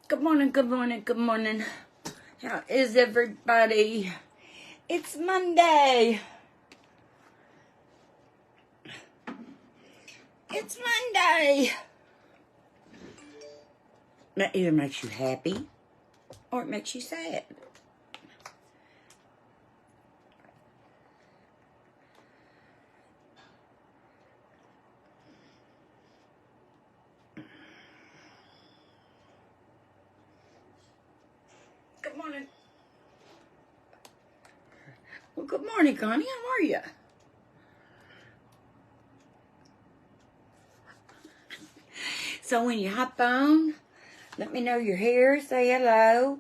Good morning, good morning, good morning. How is everybody? It's Monday. It's Monday. That either makes you happy or it makes you sad. Good morning. Well, good morning, Connie. How are you? So when you hop on, let me know you're here. Say hello.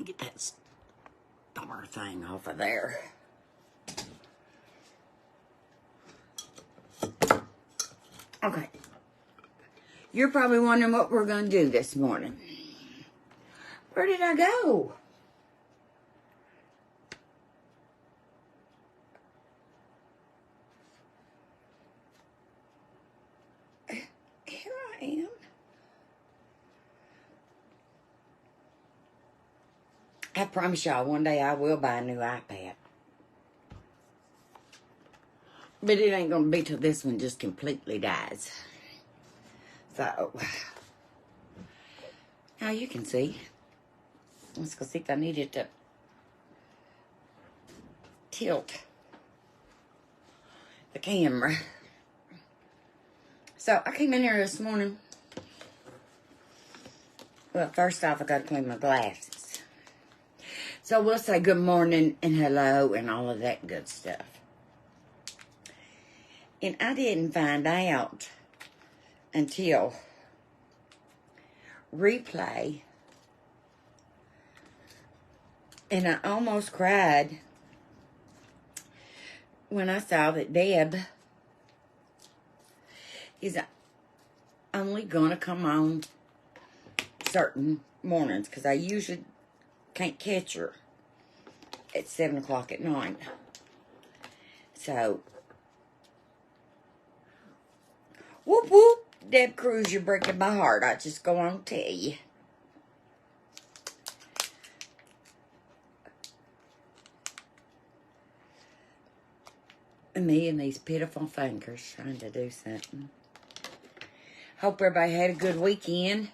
Get that star thing off of there. Okay. You're probably wondering what we're going to do this morning. Where did I go? Here I am. I promise y'all, one day I will buy a new iPad. But it ain't going to be till this one just completely dies. So, now you can see. Let's go see if I need it to tilt the camera. So, I came in here this morning. Well, first off, I got to clean my glasses. So, we'll say good morning and hello and all of that good stuff. And I didn't find out until replay. And I almost cried when I saw that Deb is only going to come on certain mornings, because I usually can't catch her at 7 o'clock at night. So, whoop whoop, Deb Cruz, you're breaking my heart. I just go on to tell you. Me and these pitiful fingers trying to do something. Hope everybody had a good weekend.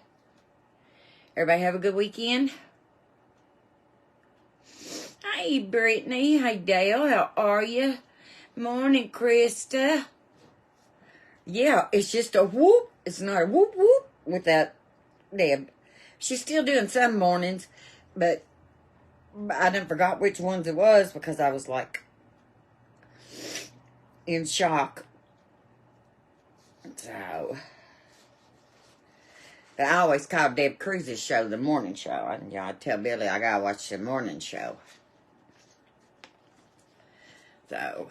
Everybody have a good weekend? Hey, Brittany. Hey, Dale. How are you? Morning, Krista. Yeah, it's just a whoop. It's not a whoop whoop without Deb. She's still doing some mornings, but I done forgot which ones it was because I was like in shock. So, but I always call Deb Cruz's show the morning show. And I tell Billy I gotta watch the morning show. So,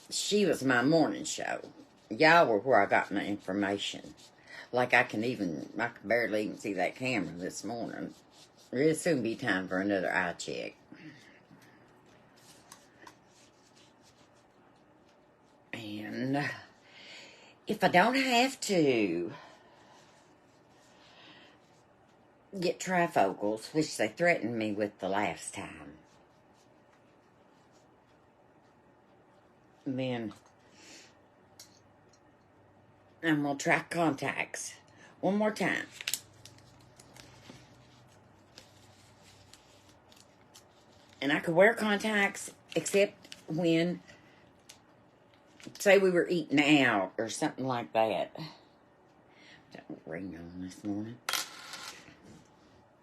she was my morning show. Y'all were where I got my information. Like I can barely even see that camera this morning. It'll soon be time for another eye check. And if I don't have to get trifocals, which they threatened me with the last time, then I'm going to try contacts one more time. And I could wear contacts except when, say we were eating out or something like that. That ring on this morning.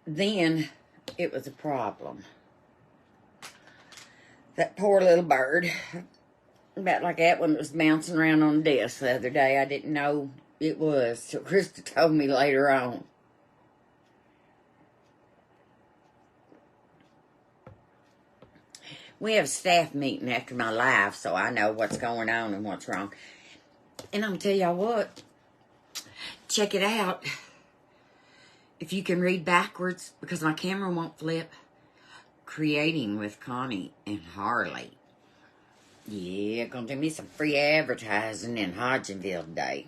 Then it was a problem. That poor little bird, about like that one that was bouncing around on the desk the other day. I didn't know it was till Krista told me later on. We have a staff meeting after my live, so I know what's going on and what's wrong. And I'm going to tell y'all what. Check it out. If you can read backwards, because my camera won't flip. Creating with Connie and Harley. Yeah, going to do me some free advertising in Hodgenville today.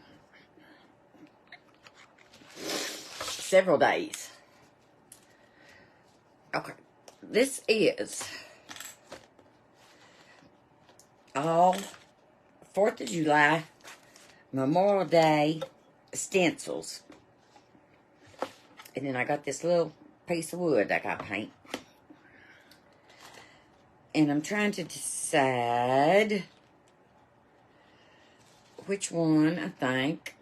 several days. Okay, this is all 4th of July, Memorial Day stencils. And then I got this little piece of wood I got to paint. And I'm trying to decide which one I think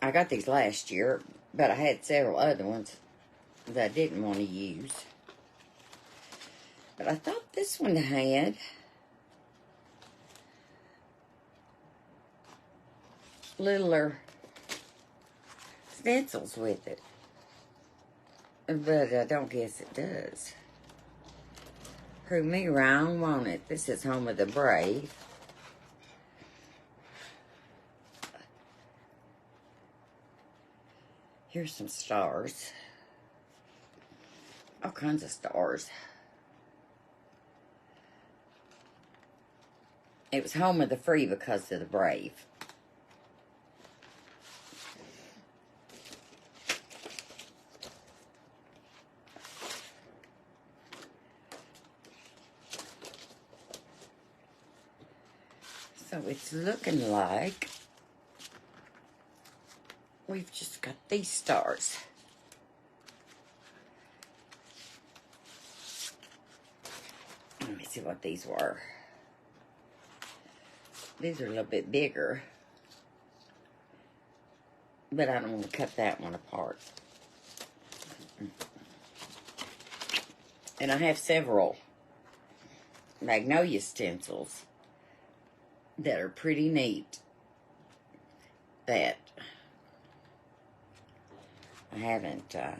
I got these last year, but I had several other ones that I didn't want to use. But I thought this one had littler stencils with it. But I don't guess it does. Prove me wrong, won't it? This is Home of the Brave. Here's some stars. All kinds of stars. It was Home of the Free because of the Brave. So it's looking like we've just got these stars. Let me see what these were. These are a little bit bigger, but I don't want to cut that one apart. And I have several magnolia stencils that are pretty neat that I haven't, that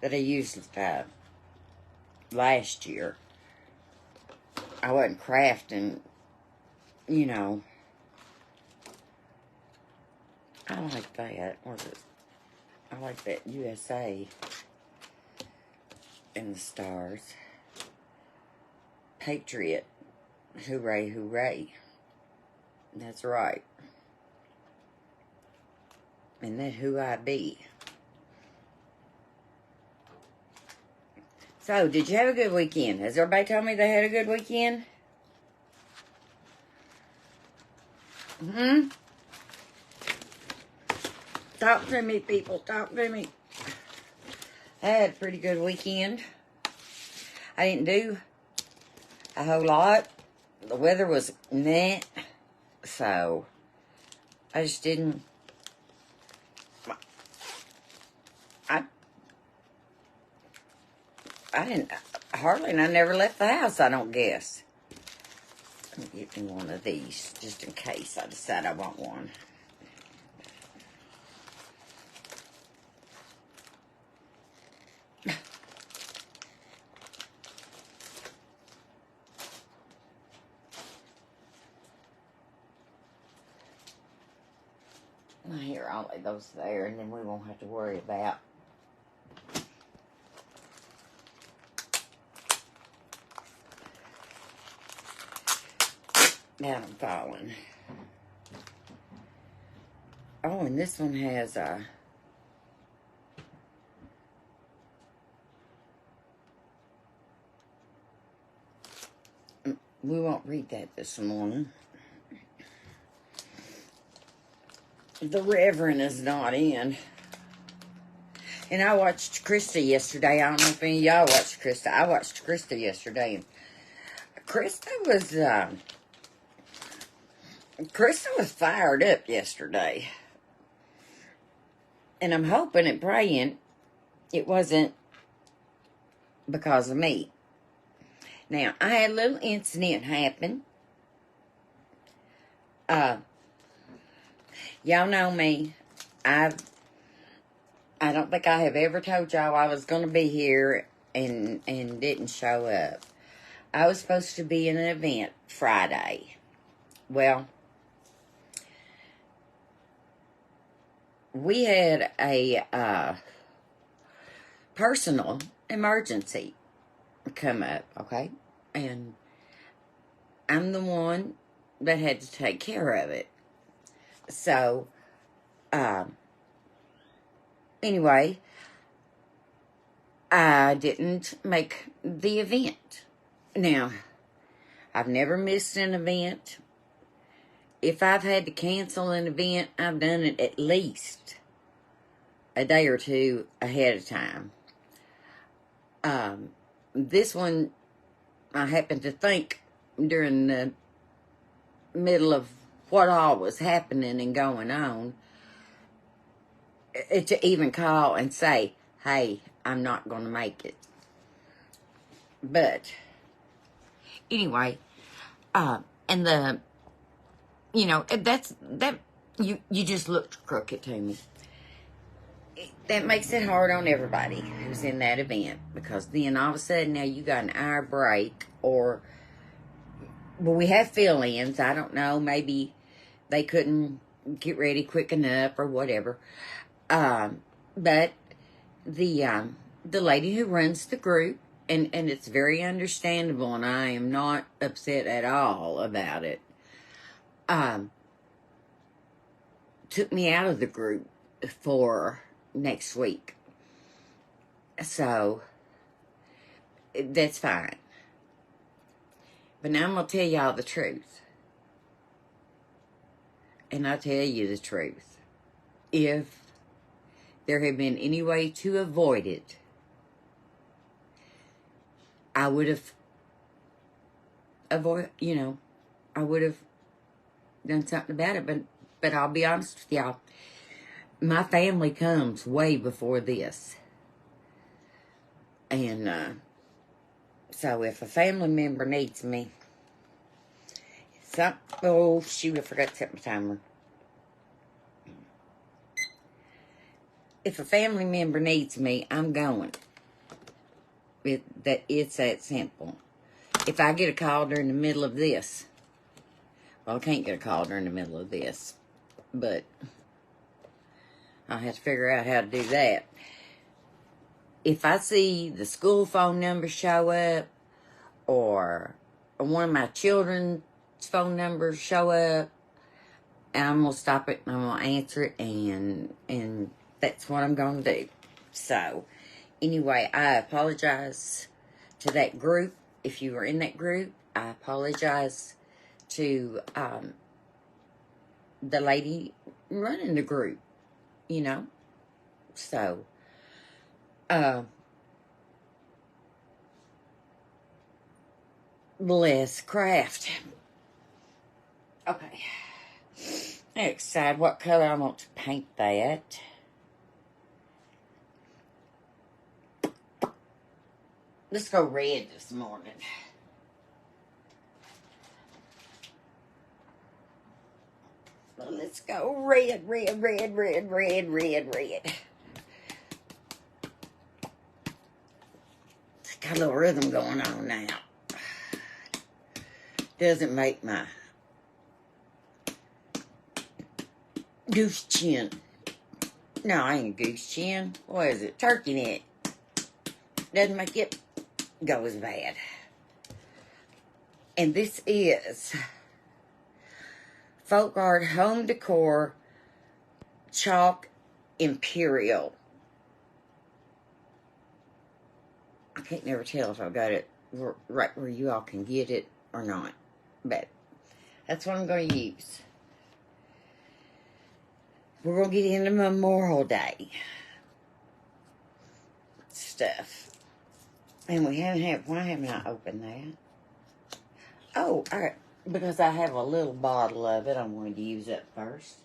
I used last year. I wasn't crafting, you know. I like that. Or I like that USA and the stars. Patriot. Hooray, hooray. That's right. And that who I be. So, did you have a good weekend? Has everybody told me they had a good weekend? Talk to me, people. Talk to me. I had a pretty good weekend. I didn't do a whole lot. The weather was meh. So, I just didn't. I didn't, hardly, and I never left the house, I don't guess. Let me get me one of these, just in case I decide I want one. Now here, I'll lay those there, and then we won't have to worry about down and falling. Oh, and this one has we won't read that this morning. The Reverend is not in. And I watched Krista yesterday. I don't know if any of y'all watched Krista. I watched Krista yesterday. Krista was fired up yesterday. And I'm hoping and praying it wasn't because of me. Now, I had a little incident happen. Y'all know me. I don't think I have ever told y'all I was going to be here and didn't show up. I was supposed to be in an event Friday. Well, we had a personal emergency come up, okay? And I'm the one that had to take care of it. So, Anyway, I didn't make the event. Now, I've never missed an event. If I've had to cancel an event, I've done it at least a day or two ahead of time. This one, I happened to think during the middle of what all was happening and going on, to even call and say, hey, I'm not going to make it. But, anyway, and the, you just looked crooked to me. That makes it hard on everybody who's in that event, because then all of a sudden now you got an hour break, or, well, we have fill-ins. I don't know, maybe they couldn't get ready quick enough or whatever. But the lady who runs the group, and it's very understandable, and I am not upset at all about it, took me out of the group for next week. So, that's fine. But now I'm going to tell y'all the truth. And I'll tell you the truth. If there had been any way to avoid it, I would have I would have done something about it. But I'll be honest with y'all. My family comes way before this. And so if a family member needs me, oh shoot, I forgot to set my timer. If a family member needs me, I'm going. It's that simple. If I get a call during the middle of this, well, I can't get a call during the middle of this, but I'll have to figure out how to do that. If I see the school phone number show up, or one of my children's phone numbers show up, and I'm going to stop it, and I'm going to answer it, and that's what I'm going to do. So, anyway, I apologize to that group. If you were in that group, I apologize to the lady running the group, So, bless craft. Okay. Let's decide what color I want to paint that. Let's go red this morning. Let's go red. Got a little rhythm going on now. Doesn't make my goose chin. No, I ain't a goose chin. What is it? Turkey neck. Doesn't make it go as bad. And this is Folk Art Home Decor Chalk Imperial. I can't never tell if I've got it right where you all can get it or not. But that's what I'm going to use. We're going to get into Memorial Day stuff. And we haven't had, why haven't I opened that? Oh, all right. Because I have a little bottle of it I'm going to use up first.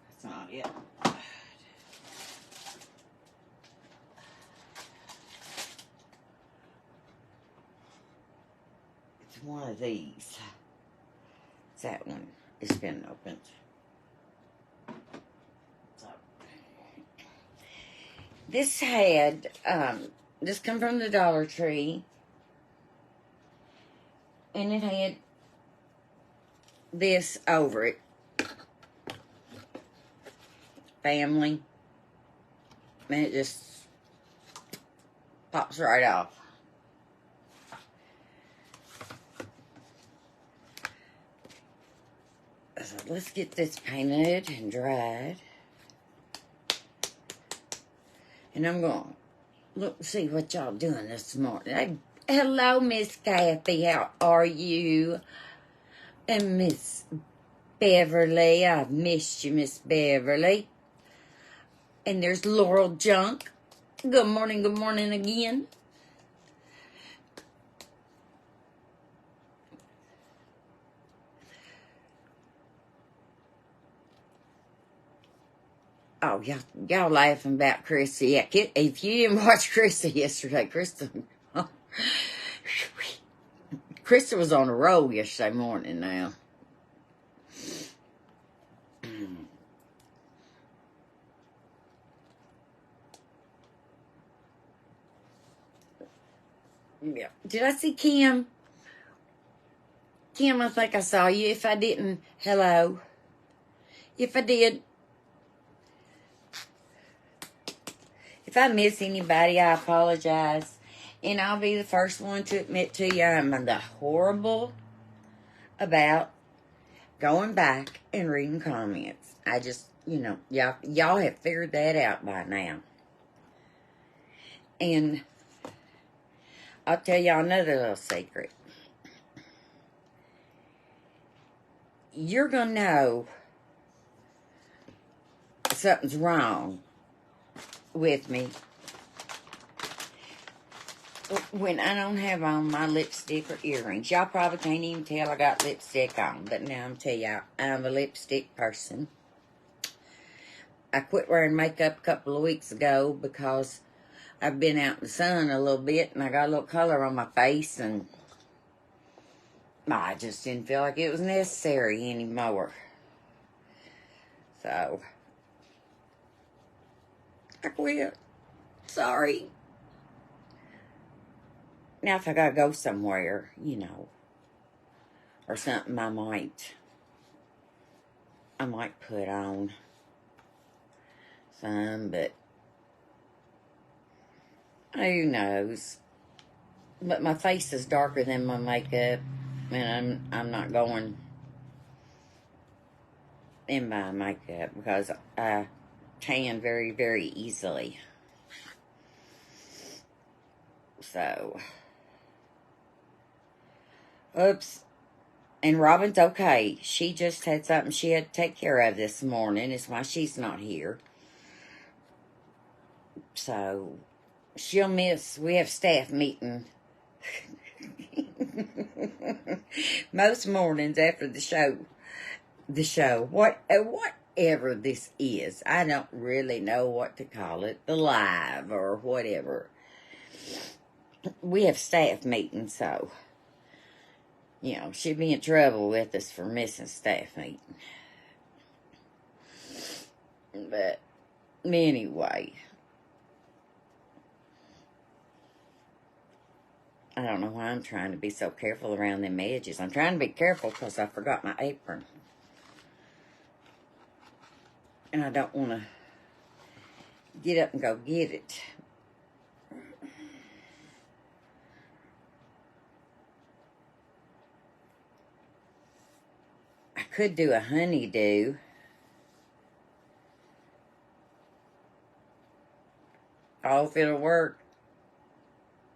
That's not it. It's one of these. It's that one. It's been opened. So, this had, this come from the Dollar Tree. And it had this over it. Family. And it just pops right off. So let's get this painted and dried. And I'm going to look and see what y'all doing this morning. Hey, hello, Miss Kathy. How are you? And Miss Beverly. I've missed you, Miss Beverly. And there's Laurel Junk. Good morning again. Oh, y'all laughing about Chrissy. Yeah, if you didn't watch Chrissy yesterday, Krista was on a roll yesterday morning now. Yeah. Did I see Kim? Kim, I think I saw you. If I didn't, hello. If I did, if I miss anybody, I apologize. And I'll be the first one to admit to you I'm the horrible about going back and reading comments. I just, y'all have figured that out by now. And I'll tell y'all another little secret. You're going to know something's wrong with me when I don't have on my lipstick or earrings. Y'all probably can't even tell I got lipstick on, but now I'm telling y'all, I'm a lipstick person. I quit wearing makeup a couple of weeks ago because I've been out in the sun a little bit and I got a little color on my face and I just didn't feel like it was necessary anymore. So, I quit. Sorry. Now, if I gotta go somewhere, or something, I might put on some, but who knows? But my face is darker than my makeup, and I'm not going in my makeup because I tan very, very easily. So, oops. And Robin's okay. She just had something she had to take care of this morning. It's why she's not here. So, she'll miss. We have staff meeting most mornings after the show. Whatever this is. I don't really know what to call it. The live or whatever. We have staff meetings, so she'd be in trouble with us for missing staff meeting. But anyway, I don't know why I'm trying to be so careful around them edges. I'm trying to be careful because I forgot my apron. And I don't want to get up and go get it. I could do a honeydew. Oh, if it'll work,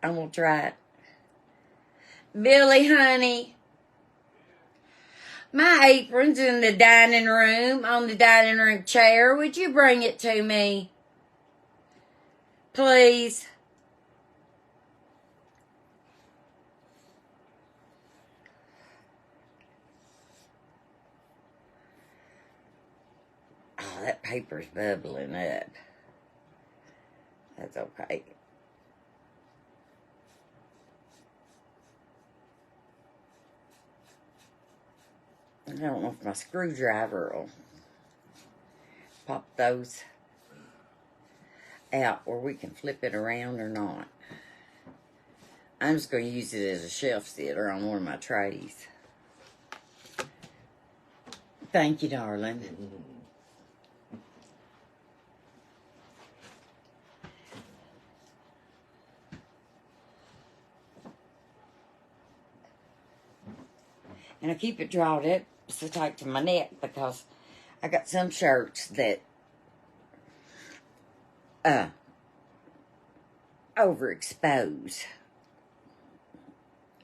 I'm going to try it. Billy, honey, my apron's in the dining room, on the dining room chair. Would you bring it to me? Please. Oh, that paper's bubbling up. That's okay. I don't know if my screwdriver will pop those out where we can flip it around or not. I'm just going to use it as a shelf sitter on one of my trays. Thank you, darling. And I keep it drawn up so tight to my neck because I got some shirts that overexpose.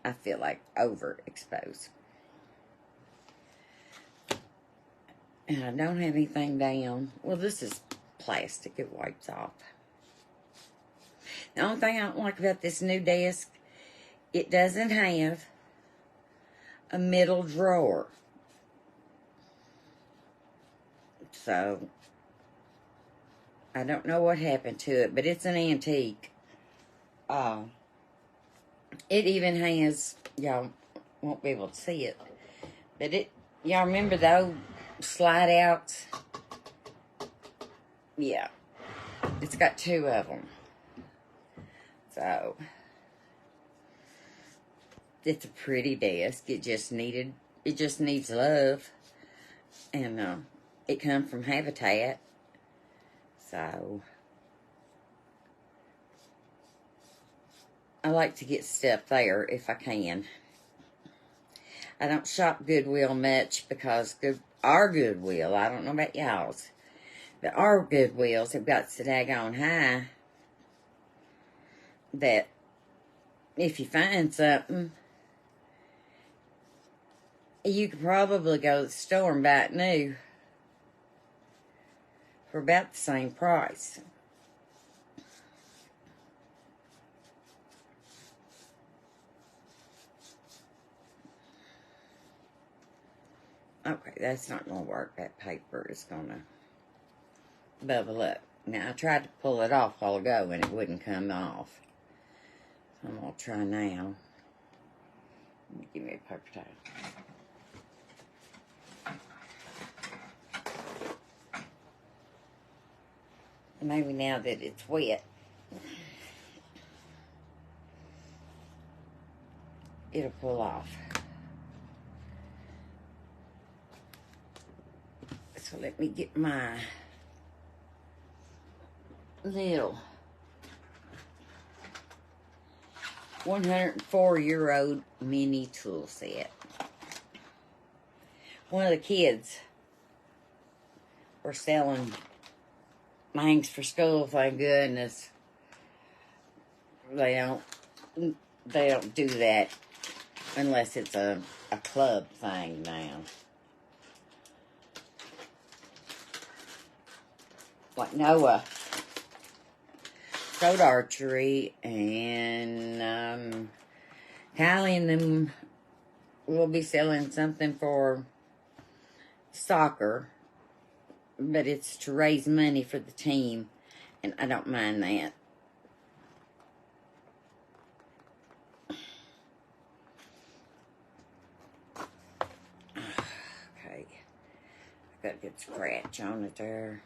I feel like overexposed. And I don't have anything down. Well, this is plastic. It wipes off. The only thing I don't like about this new desk, it doesn't have a middle drawer. So, I don't know what happened to it, but it's an antique. It even has, y'all won't be able to see it, but y'all remember the old slide outs? Yeah, it's got 2 of them. So, it's a pretty desk. It just needs love. And it comes from Habitat. So, I like to get stuff there if I can. I don't shop Goodwill much because our Goodwill, I don't know about y'all's, but our Goodwills have got so daggone high that if you find something, you could probably go to the store and buy it new for about the same price. Okay, that's not going to work. That paper is going to bubble up. Now, I tried to pull it off a while ago and it wouldn't come off. So I'm going to try now. Give me a paper towel. Maybe now that it's wet, it'll pull off. So let me get my little 104-year-old mini tool set. One of the kids were selling things for school, thank goodness. They don't do that unless it's a club thing now. Like Noah showed archery, and Kylie and them will be selling something for soccer, but it's to raise money for the team, and I don't mind that. Okay, I got a good scratch on it there.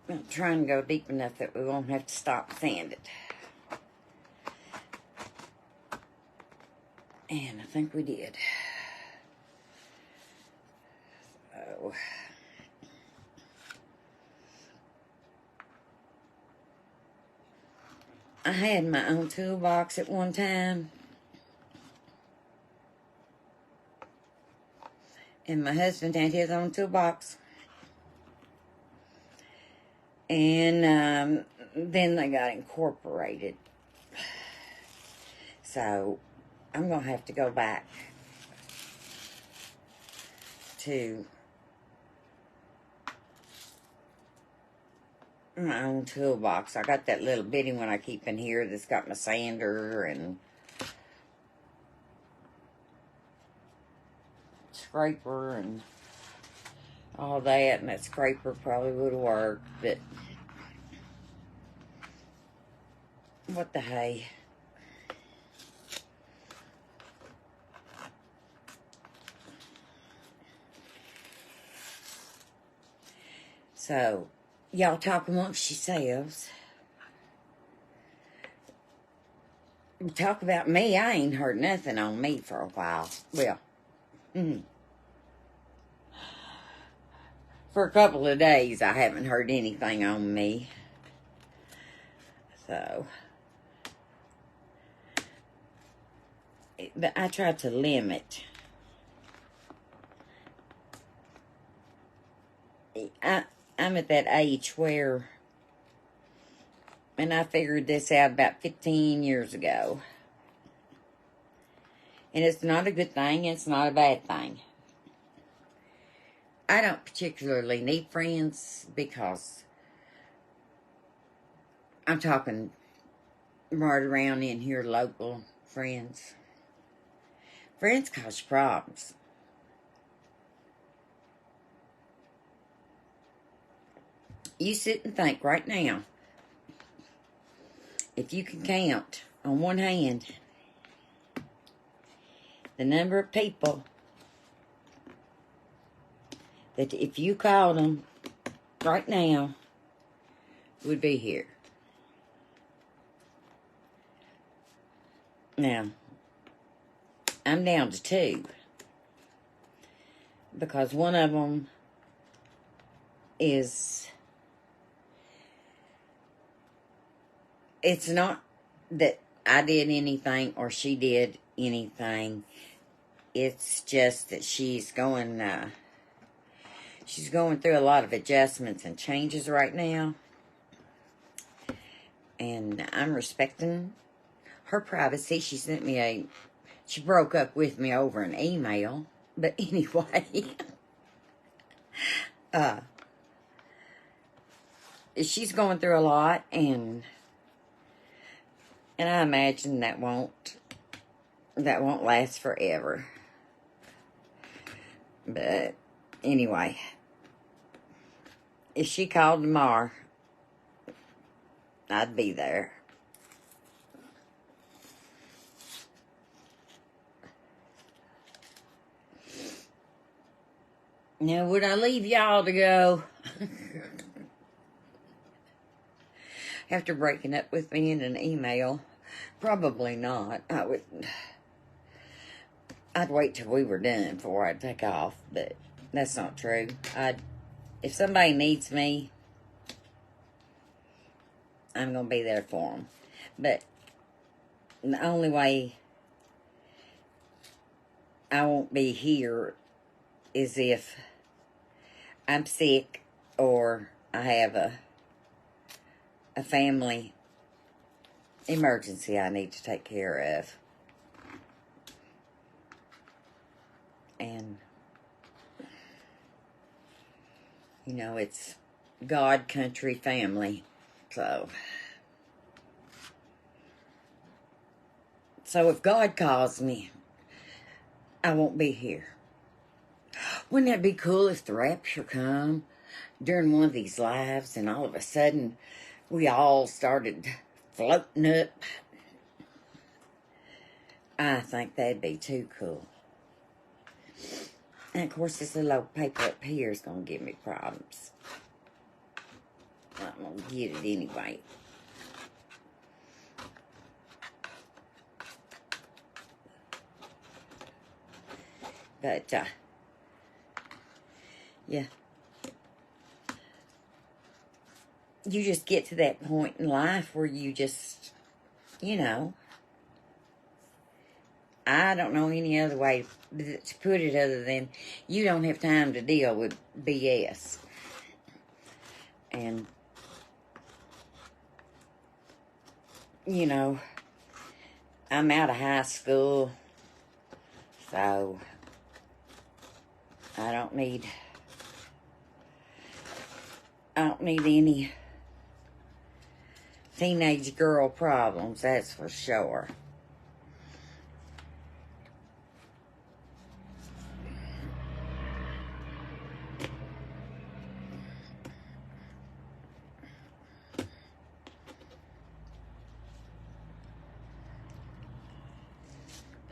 I'm trying to go deep enough that we won't have to stop and sand it. And I think we did. So, I had my own toolbox at one time. And my husband had his own toolbox. And then they got incorporated. So, I'm going to have to go back to my own toolbox. I got that little bitty one I keep in here that's got my sander and scraper and all that, and that scraper probably would have worked, but what the hey. So, y'all talk amongst yourselves. Talk about me. I ain't heard nothing on me for a while. Well, for a couple of days, I haven't heard anything on me. So, But I try to limit. I'm at that age where, and I figured this out about 15 years ago. And it's not a good thing, it's not a bad thing. I don't particularly need friends because I'm talking right around in here, local friends. Friends cause problems. You sit and think right now, if you can count on one hand the number of people that if you called them right now would be here. Now, I'm down to 2 because one of them is, it's not that I did anything or she did anything. It's just that she's going through a lot of adjustments and changes right now. And I'm respecting her privacy. She broke up with me over an email. But anyway, she's going through a lot, and I imagine that won't last forever. But anyway, if she called tomorrow, I'd be there. Now, would I leave y'all to go? After breaking up with me in an email? Probably not. I'd wait till we were done before I'd take off, but that's not true. If somebody needs me, I'm going to be there for them. But the only way I won't be here is if I'm sick or I have a family emergency I need to take care of. And, you know, it's God, country, family. So if God calls me, I won't be here. Wouldn't that be cool if the rapture come during one of these lives and all of a sudden we all started floating up? I think that'd be too cool. And of course this little old paper up here is going to give me problems. I'm going to get it anyway. But, yeah. You just get to that point in life where you just, you know, I don't know any other way to put it other than you don't have time to deal with BS. And, you know, I'm out of high school, so I don't need any teenage girl problems, that's for sure.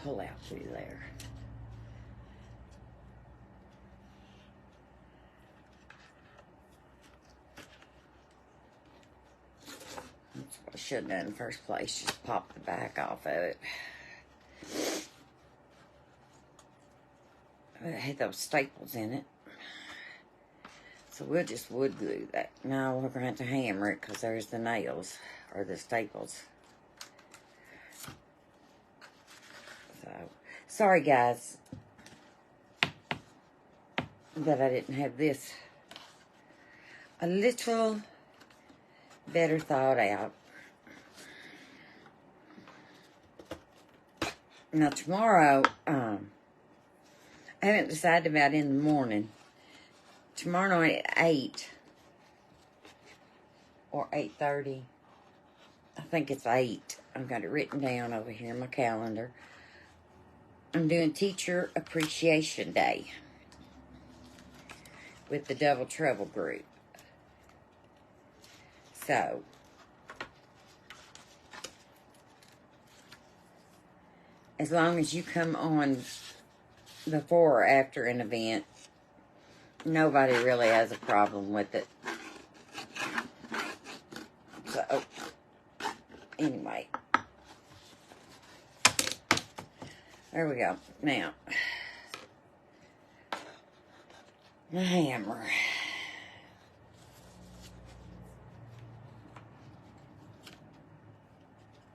Pull out through there. That's what I should have done in the first place, just pop the back off of it. It had those staples in it. So we'll just wood glue that. Now we're going to have to hammer it because there's the nails, or the staples. So, sorry guys that I didn't have this a little better thought out. Now tomorrow, I haven't decided about in the morning. Tomorrow night at 8 or 8:30. I think it's 8. I've got it written down over here in my calendar. I'm doing Teacher Appreciation Day with the Double Trouble group. So, as long as you come on before or after an event, nobody really has a problem with it. So, anyway. There we go. Now, the hammer.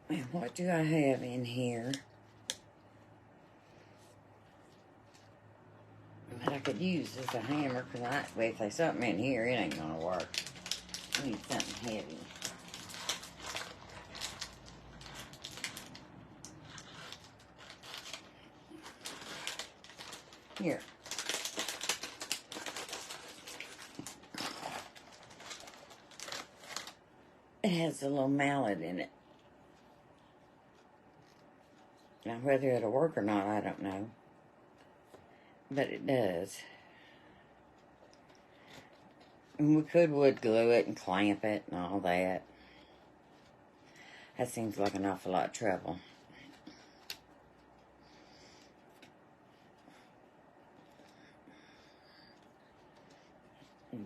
And what do I have in here that I could use as a hammer? Because if there's something in here, it ain't going to work. I need something heavy. Here. It has a little mallet in it. Now, whether it'll work or not, I don't know. But it does. And we could wood glue it and clamp it and all that. That seems like an awful lot of trouble.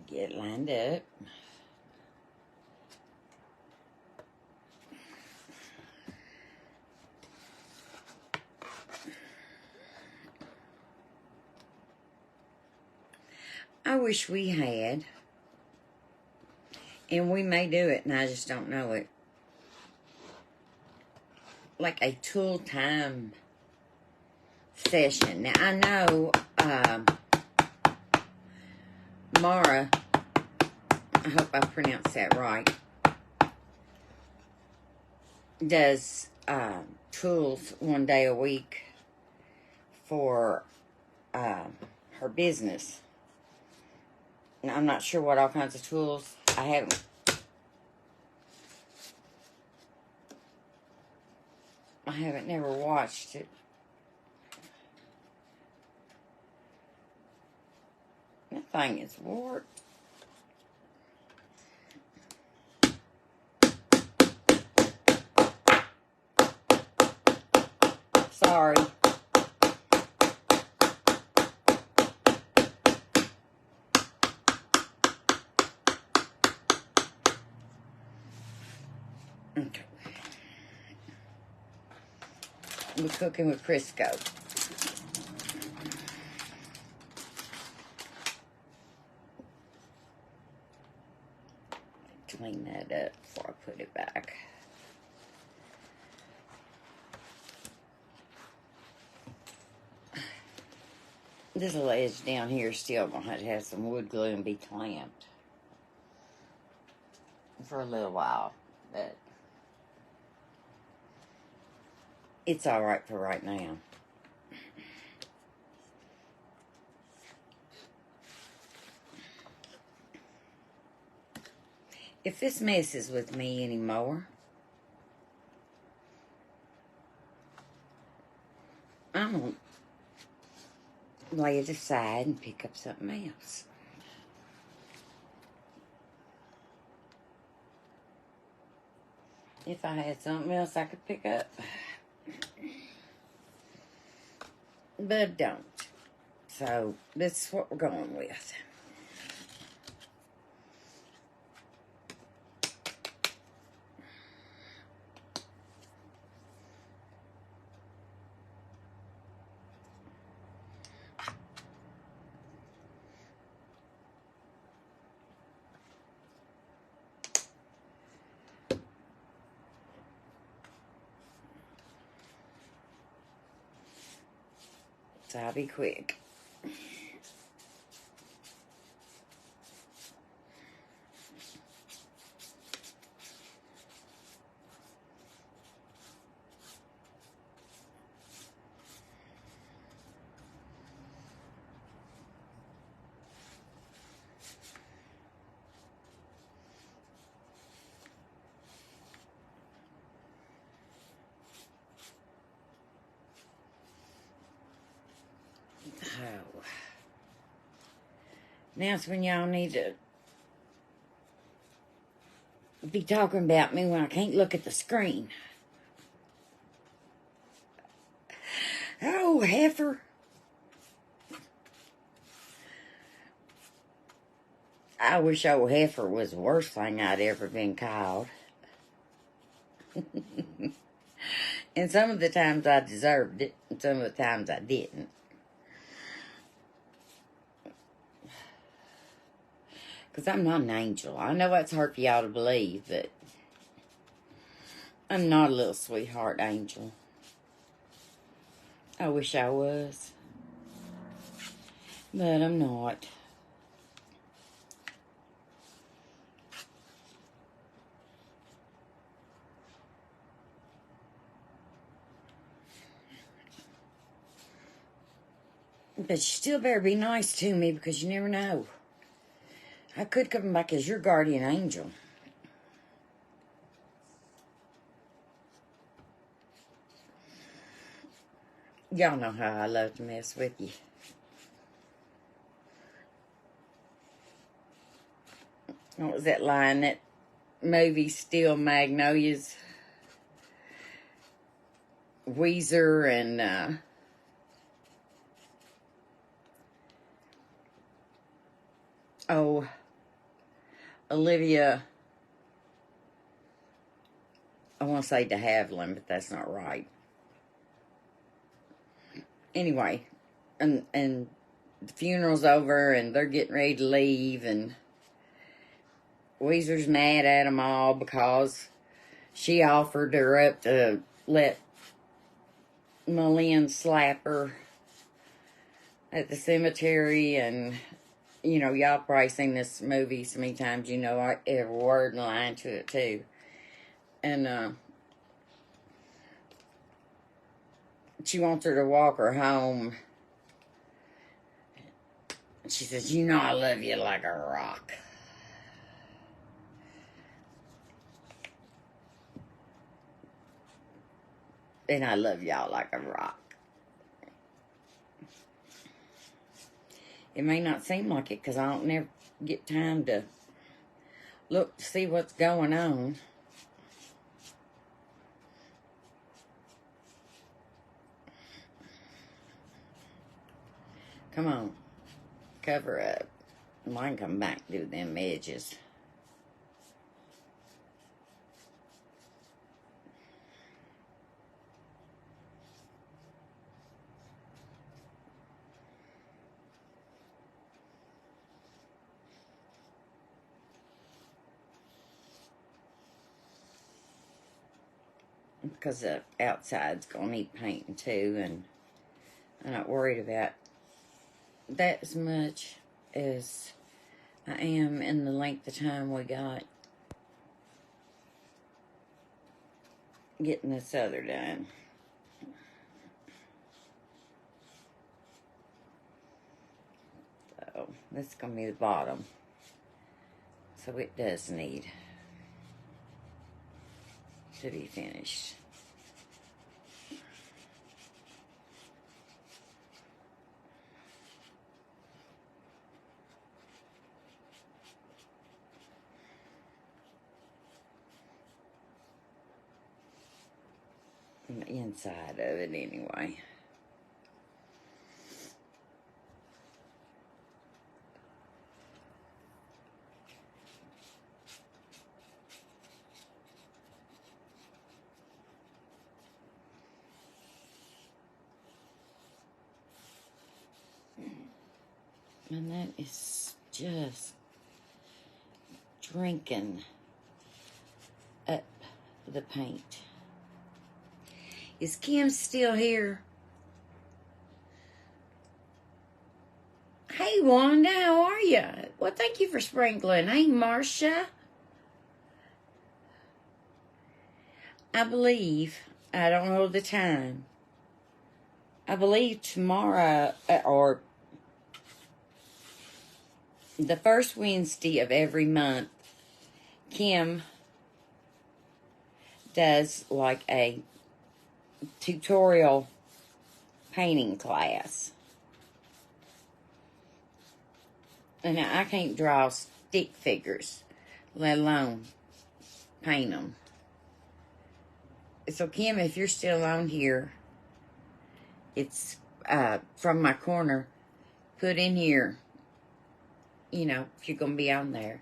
Get lined up. I wish we had, and we may do it, and I just don't know it, like a tool time session. Now, I know Mara, I hope I pronounced that right, does tools one day a week for her business. Now, I'm not sure what all kinds of tools. I haven't never watched it. That thing is warped. Sorry. Okay. We're cooking with Crisco. Clean that up before I put it back. This ledge down here is still going to have to have some wood glue and be clamped for a little while, but it's all right for right now. If this messes with me anymore, I'm going to lay it aside and pick up something else. If I had something else I could pick up. But I don't. So, this is what we're going with. So I'll be quick. Oh. Now's when y'all need to be talking about me when I can't look at the screen. Oh, heifer. I wish old heifer was the worst thing I'd ever been called. And some of the times I deserved it, and some of the times I didn't. Because I'm not an angel. I know that's hard for y'all to believe, but I'm not a little sweetheart angel. I wish I was. But I'm not. But you still better be nice to me, because you never know. I could come back as your guardian angel. Y'all know how I love to mess with you. What was that line? That movie, Steel Magnolias? Weezer and, Olivia, I want to say de Havilland, but that's not right. Anyway, and the funeral's over, and they're getting ready to leave, and Weezer's mad at them all because she offered her up to let Malin slap her at the cemetery, and you know, y'all probably seen this movie so many times, you know every word and line to it, too. And, she wants her to walk her home. She says, you know I love you like a rock. And I love y'all like a rock. It may not seem like it, because I don't never get time to look to see what's going on. Come on. Cover up. Mine come back do them edges. Because the outside's going to need painting too, and I'm not worried about that as much as I am in the length of time we got getting this other done. So this is going to be the bottom, so it does need to be finished. The inside of it anyway. And that is just drinking up the paint. Is Kim still here? Wanda, how are you? Well, thank you for sprinkling. Hey, Marcia. I believe, I don't know the time, I believe tomorrow, or the first Wednesday of every month, Kim does like a tutorial painting class. And I can't draw stick figures, let alone paint them. So, Kim, if you're still on here, it's from my corner. Put in here, you know, if you're going to be on there.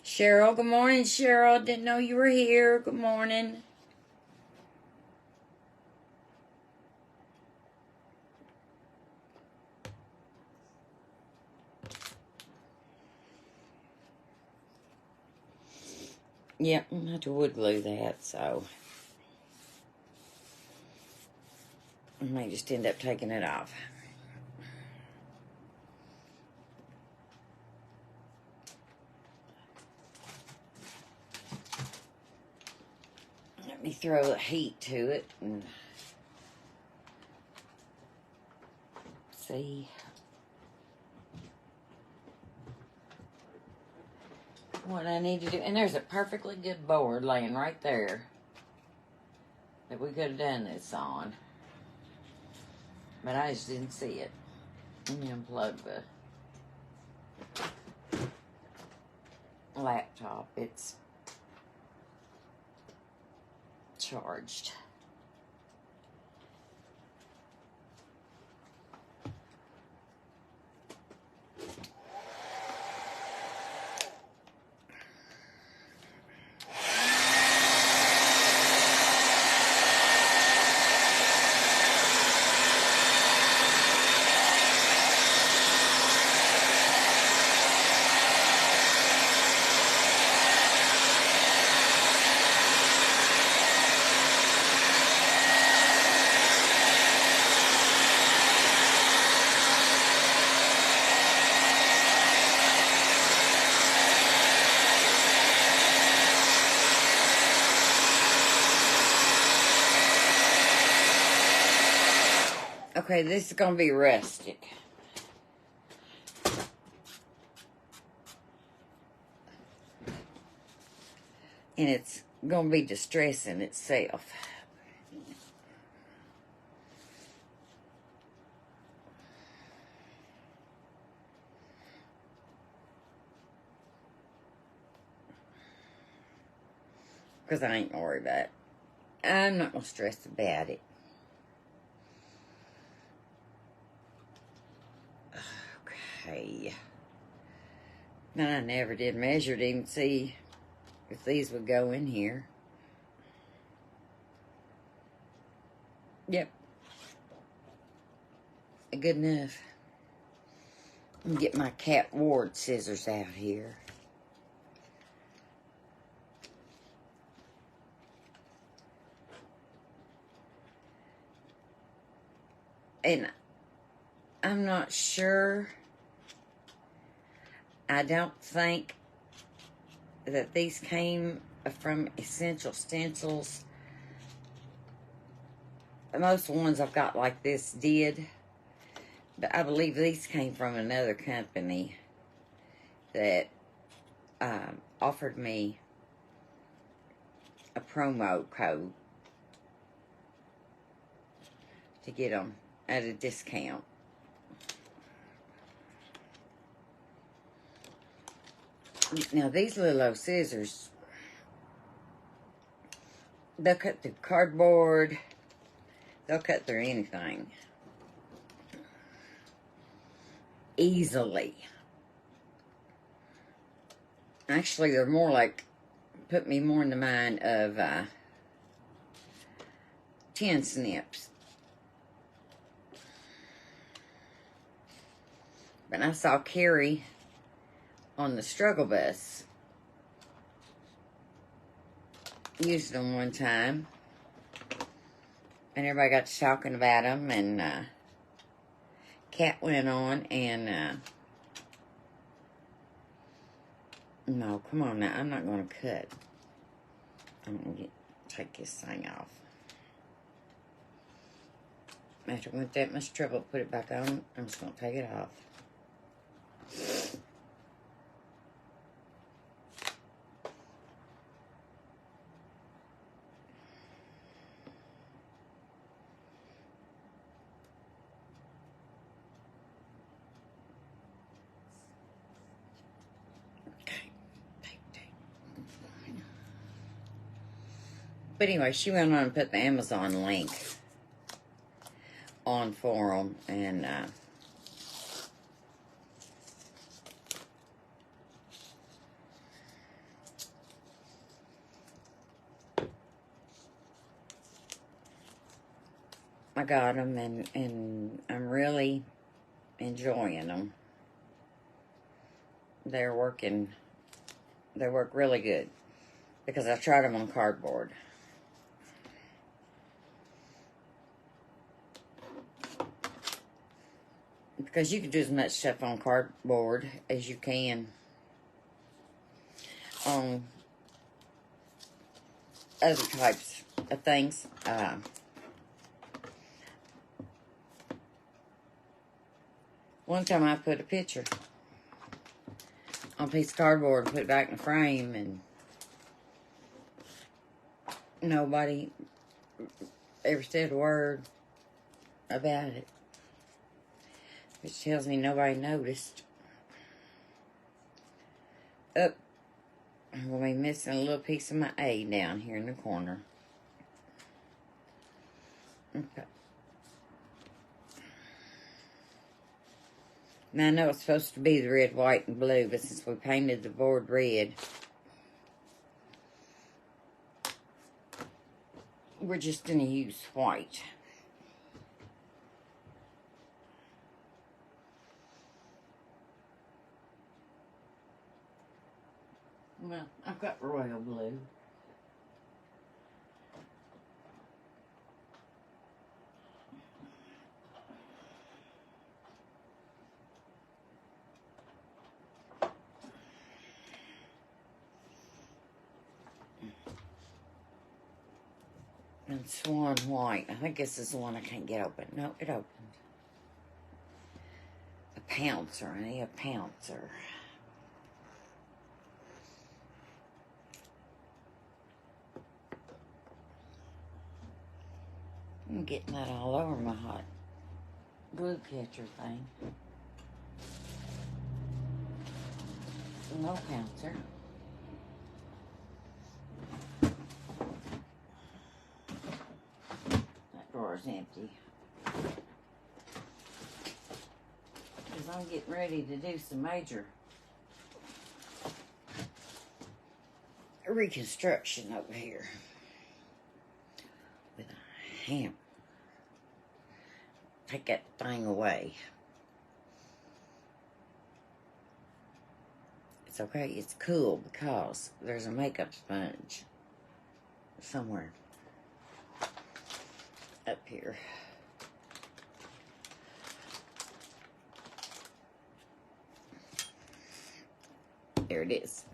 Cheryl, good morning, Cheryl. Didn't know you were here. Good morning. Yep, I'm going to have to wood glue that, so I may just end up taking it off. Let me throw the heat to it and see what I need to do. And there's a perfectly good board laying right there that we could have done this on. But I just didn't see it. Let me unplug the laptop. It's charged. Okay, this is going to be rustic. And it's going to be distressing itself. Because I ain't gonna worry about it. I'm not going to stress about it. Okay. Now, I never did measure to even see if these would go in here. Yep. Good enough. Let me get my Cat Ward scissors out here. And I'm not sure. I don't think that these came from Essential Stencils. Most of the ones I've got like this did. But I believe these came from another company that offered me a promo code to get them at a discount. Now, these little old scissors, they'll cut through cardboard. They'll cut through anything. Easily. Actually, they're more like, put me more in the mind of tin snips. But I saw Carrie on the struggle bus used them one time, and everybody got to talking about them, and cat went on and, no, come on now. I'm not going to cut. I'm going to take this thing off. After I went that much trouble to put it back on, I'm just going to take it off. But anyway, she went on and put the Amazon link on for them, and I got them, and I'm really enjoying them. They work really good because I tried them on cardboard. Because you can do as much stuff on cardboard as you can on other types of things. One time I put a picture on a piece of cardboard and put it back in the frame, and nobody ever said a word about it. Which tells me nobody noticed. Oh, I'm going to be missing a little piece of my A down here in the corner. Okay. Now I know it's supposed to be the red, white, and blue, but since we painted the board red, we're just going to use white. Well, I've got royal blue. And swan white. I think this is the one I can't get open. No, it opened. A pouncer. I need a pouncer. I'm getting that all over my hot glue catcher thing. No pouncer. That drawer's empty. Because I'm getting ready to do some major reconstruction over here with a hammer. Take that thing away. It's okay, it's cool because there's a makeup sponge somewhere up here. There it is.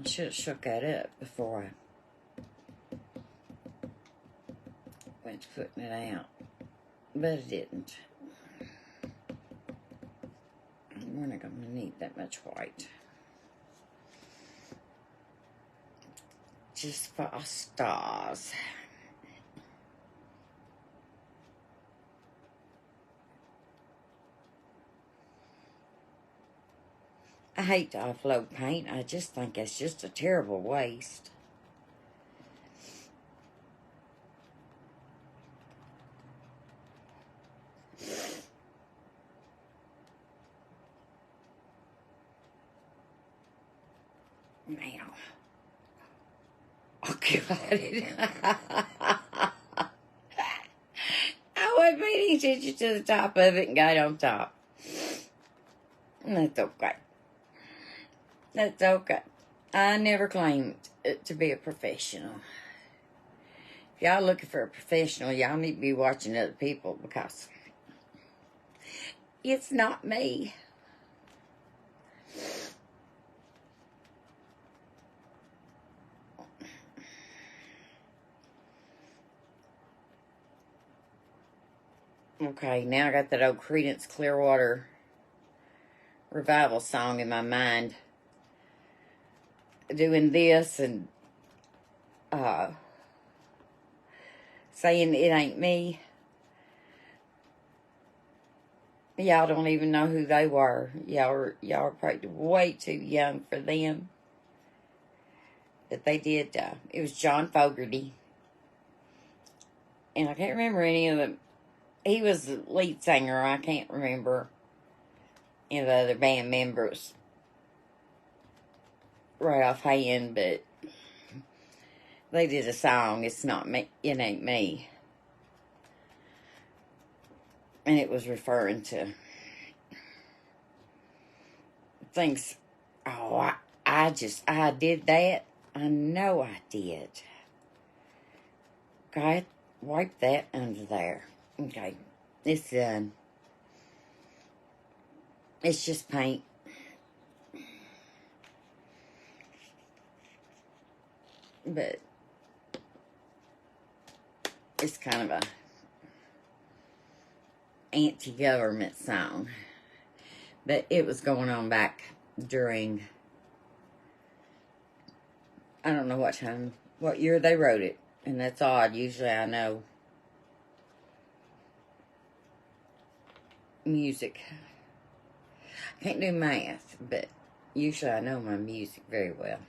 I should have shook that up before I went to putting it out, but I didn't. We're not going to need that much white. Just for stars. I hate to offload paint. I just think it's just a terrible waste. Now. Okay, I wasn't paying attention to the top of it and got on top. And that's okay. That's okay. I never claimed to be a professional. If y'all looking for a professional, y'all need to be watching other people because it's not me. Okay, now I got that old Creedence Clearwater Revival song in my mind. Doing this and saying it ain't me. Y'all don't even know who they were. Y'all are probably way too young for them. But they did. It was John Fogerty. And I can't remember any of them. He was the lead singer. I can't remember any of the other band members right offhand, but they did a song, It's Not Me, It Ain't Me. And it was referring to things. Oh, I did that. I know I did. Okay, wipe that under there. Okay, it's done. It's just paint. But it's kind of a anti-government song. But it was going on back during, I don't know what year they wrote it. And that's odd. Usually I know music. I can't do math, but usually I know my music very well.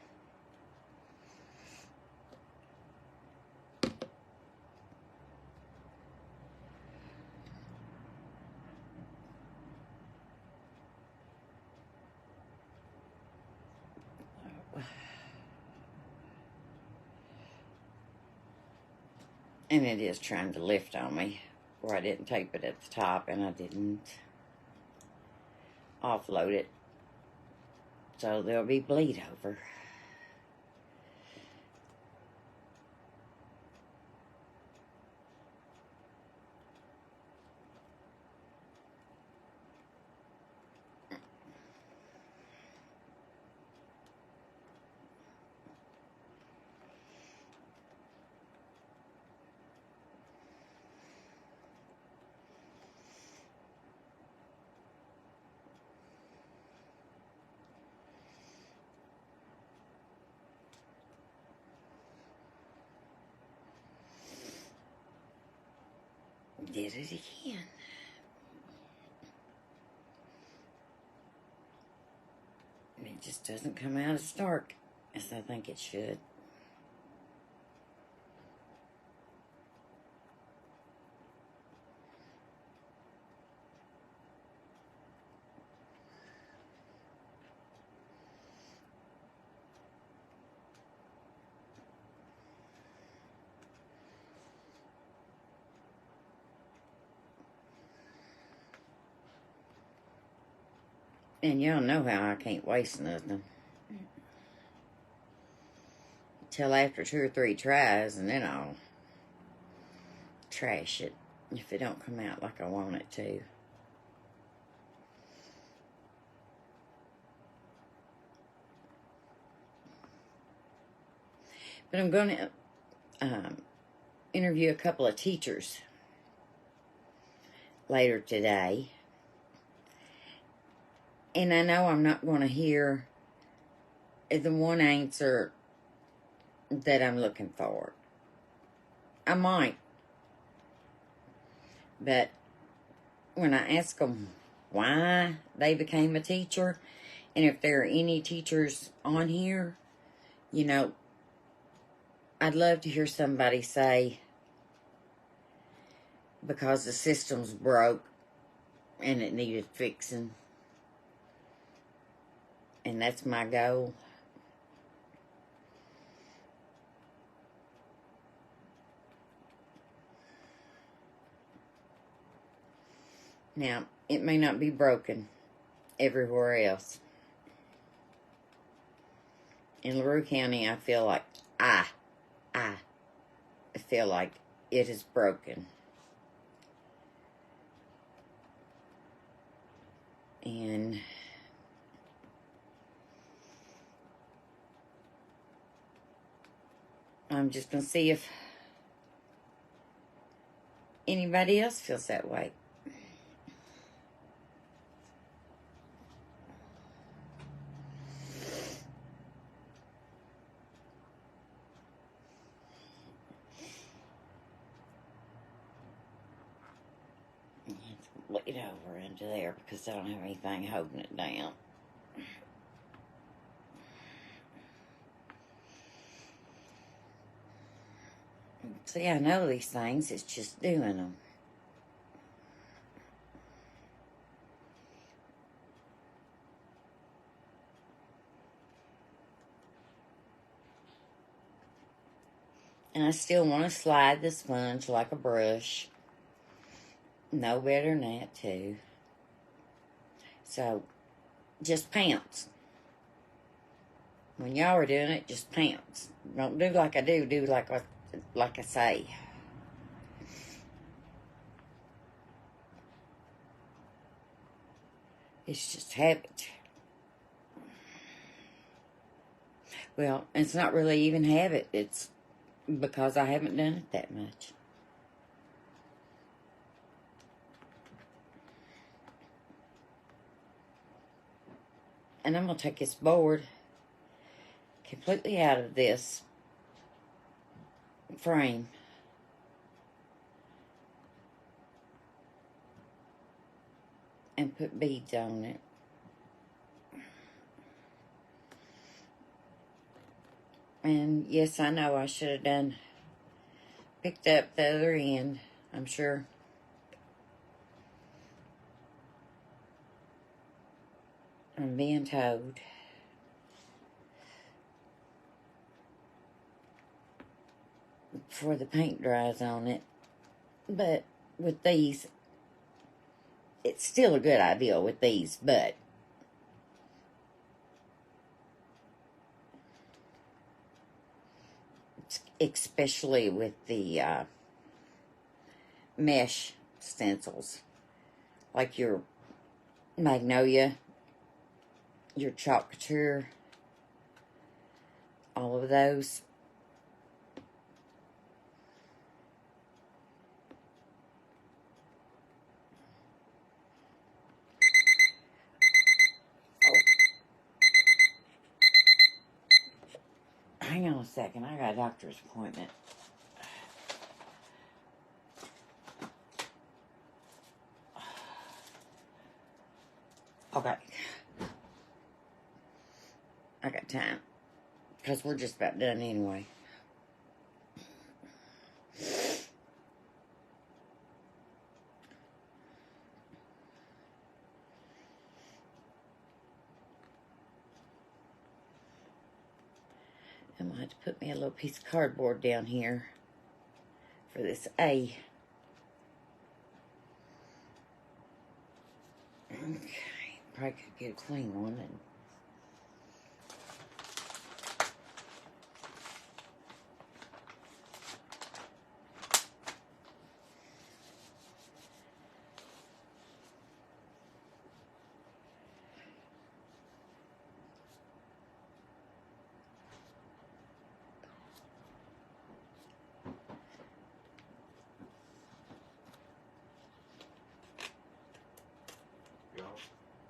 And it is trying to lift on me where I didn't tape it at the top and I didn't offload it. So there'll be bleed over. Did it again. It just doesn't come out as dark as I think it should. And y'all know how I can't waste nothing. Till after 2 or 3 tries, and then I'll trash it if it don't come out like I want it to. But I'm going to interview a couple of teachers later today. And I know I'm not going to hear the one answer that I'm looking for. I might. But when I ask them why they became a teacher, and if there are any teachers on here, you know, I'd love to hear somebody say, because the system's broke and it needed fixing. And that's my goal. Now, it may not be broken everywhere else. In LaRue County, I feel like I feel like it is broken. And I'm just going to see if anybody else feels that way. Lead over into there because I don't have anything holding it down. See, I know these things, it's just doing them. And I still want to slide the sponge like a brush. No better than that, too. So, just pounce. When y'all are doing it, just pounce. Don't do like I do. Do like I say. It's just habit. Well, it's not really even habit. It's because I haven't done it that much. And I'm going to take this board completely out of this frame. And put beads on it. And yes, I know I should have picked up the other end, I'm sure. I'm being told. Before the paint dries on it. But with these, it's still a good idea with these, but especially with the mesh stencils, like your Magnolia, your Chalk Couture, all of those. Hang on a second, I got a doctor's appointment. Okay. I got time. Because we're just about done anyway. I'm going to have to put me a little piece of cardboard down here for this A. Okay, probably could get a clean one. And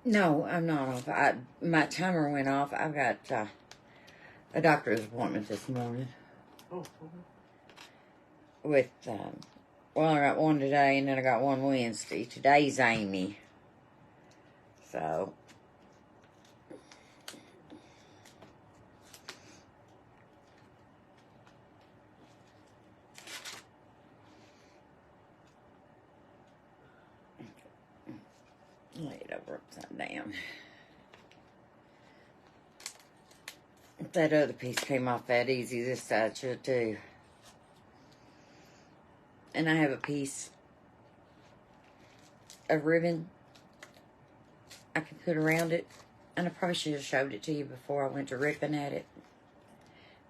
no, I'm not off. My timer went off. I've got a doctor's appointment this morning. Oh, okay. With, well, I got one today, and then I got one Wednesday. Today's Amy. So, lay it over upside down. If that other piece came off that easy, this side should too. And I have a piece of ribbon I can put around it. And I probably should have showed it to you before I went to ripping at it.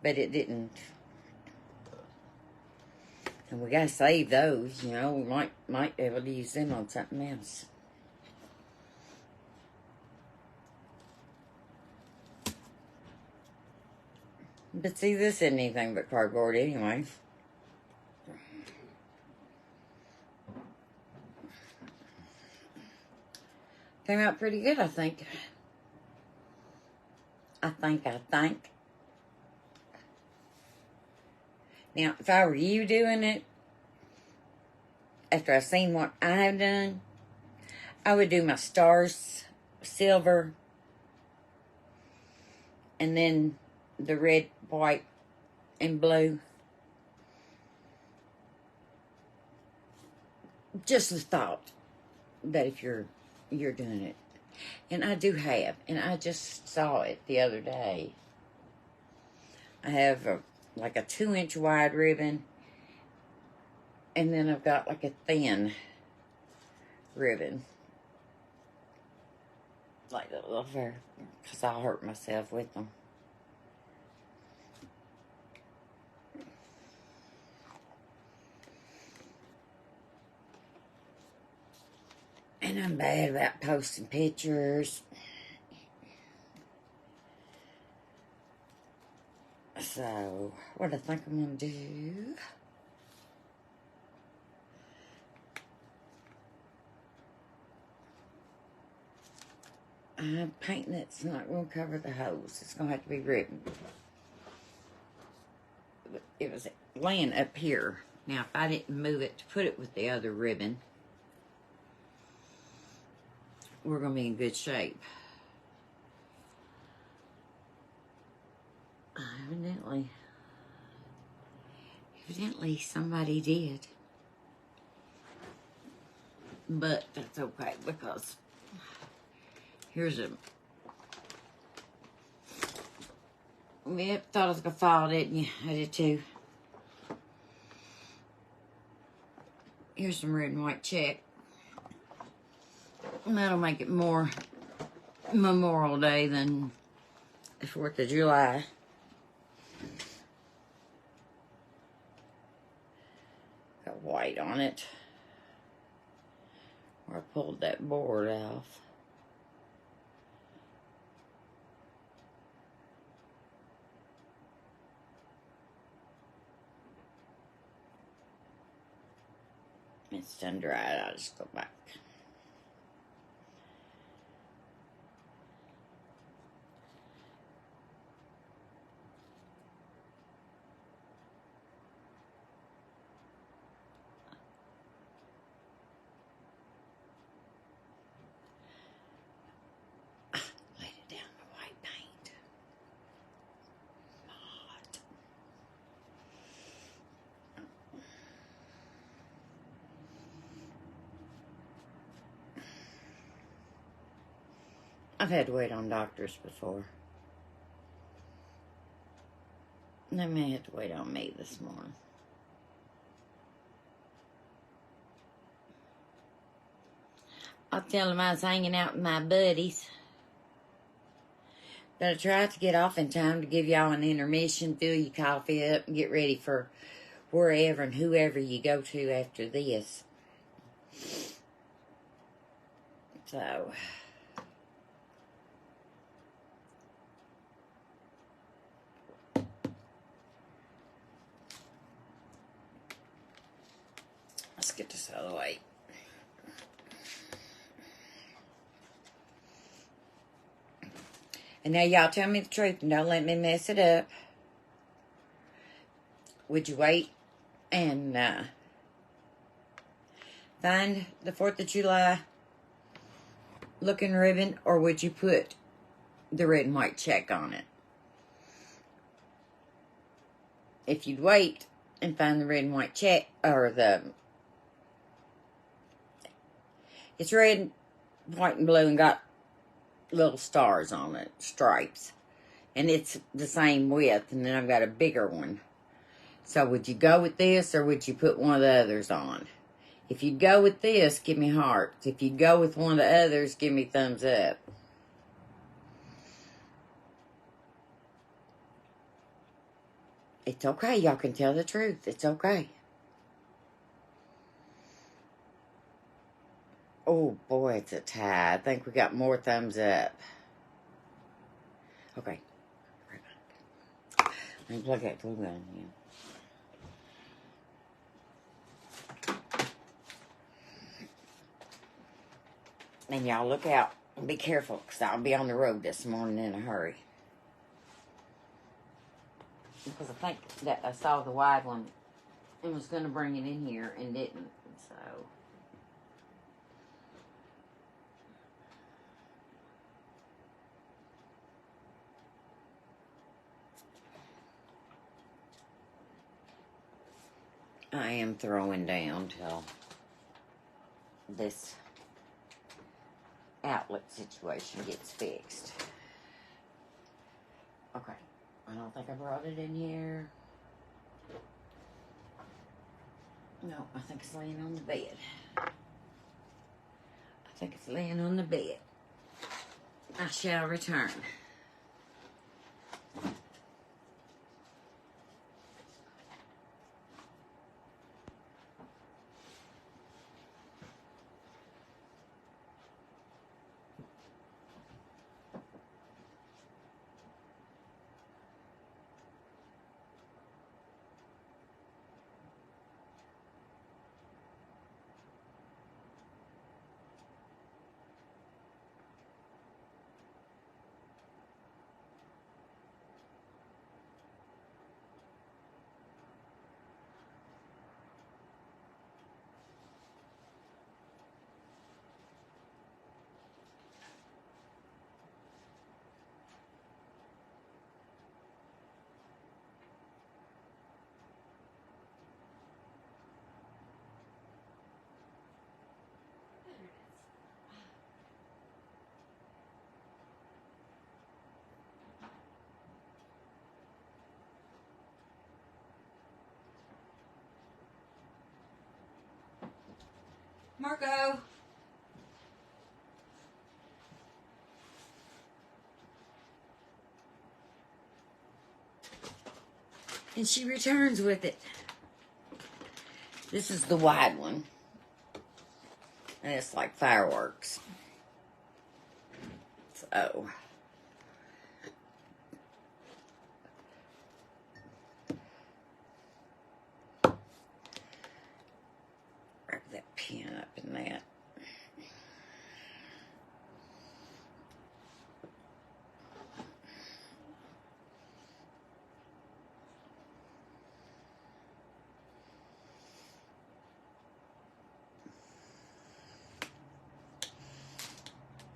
but it didn't. And we gotta save those, you know. We might be able to use them on something else. But see, this isn't anything but cardboard anyway. Came out pretty good, I think. I think. Now, if I were you doing it, after I've seen what I have done, I would do my stars silver, and then the red, white, and blue. Just the thought that if you're doing it. And I do have, and I just saw it the other day. I have like a 2-inch wide ribbon, and then I've got like a thin ribbon. Like a little fair, because I'll hurt myself with them. And I'm bad about posting pictures. So, what I think I'm going to do... paint that's not going to cover the holes. It's going to have to be ribbon. It was laying up here. Now, if I didn't move it to put it with the other ribbon, we're going to be in good shape. Evidently somebody did. But that's okay, because here's a... Yep, thought I was going to fall, didn't you? I did too. Here's some red and white check. And that'll make it more Memorial Day than the 4th of July. Got white on it. Where I pulled that board off. It's done dried. I'll just go back. Laid it down with white paint. Hot. I've had to wait on doctors before. They may have to wait on me this morning. I'll tell them I was hanging out with my buddies. But I tried to get off in time to give y'all an intermission, fill your coffee up, and get ready for wherever and whoever you go to after this. So... let's get this out of the way. And now y'all tell me the truth and don't let me mess it up. Would you wait and find the 4th of July looking ribbon, or would you put the red and white check on it? If you'd wait and find the red and white check, or it's red, white, and blue and got little stars on it, stripes. And it's the same width, and then I've got a bigger one. So would you go with this, or would you put one of the others on? If you go with this, give me hearts. If you go with one of the others, give me thumbs up. It's okay. Y'all can tell the truth. It's okay. Oh, boy, it's a tie. I think we got more thumbs up. Okay. Let me plug that glue gun in. And y'all look out and be careful, because I'll be on the road this morning in a hurry. Because I think that I saw the wide one and was going to bring it in here and didn't. So I am throwing down till this outlet situation gets fixed. Okay. I don't think I brought it in here. No, I think it's laying on the bed. I think it's laying on the bed. I shall return. Marco. And she returns with it. This is the wide one. And it's like fireworks. So. Wrap that pin up in that.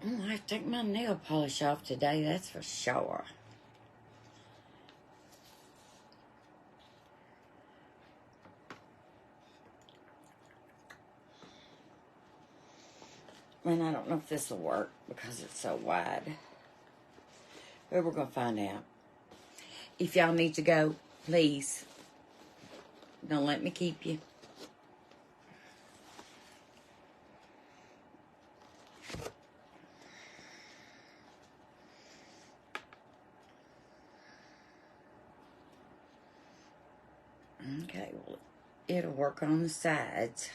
I have to take my nail polish off today, that's for sure. And I don't know if this will work because it's so wide. But we're going to find out. If y'all need to go, please, don't let me keep you. Okay, well, it'll work on the sides.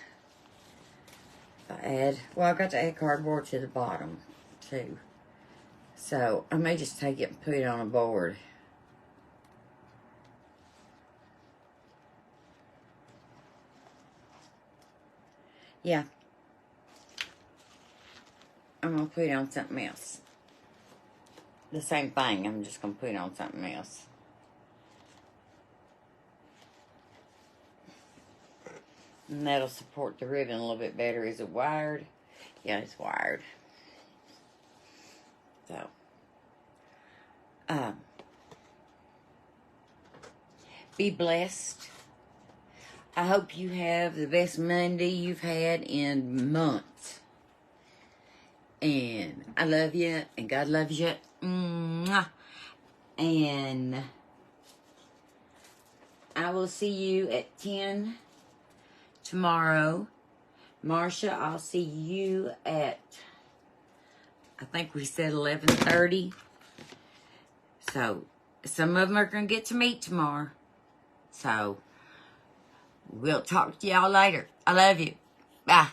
I got to add cardboard to the bottom, too. So, I may just take it and put it on a board. Yeah. I'm going to put it on something else. The same thing, I'm just going to put it on something else. And that'll support the ribbon a little bit better. Is it wired? Yeah, it's wired. So, be blessed. I hope you have the best Monday you've had in months. And I love you, and God loves you. Mwah. And I will see you at 10 tomorrow. Marsha, I'll see you at, I think we said 11:30. So, some of them are going to get to meet tomorrow. So, we'll talk to y'all later. I love you. Bye.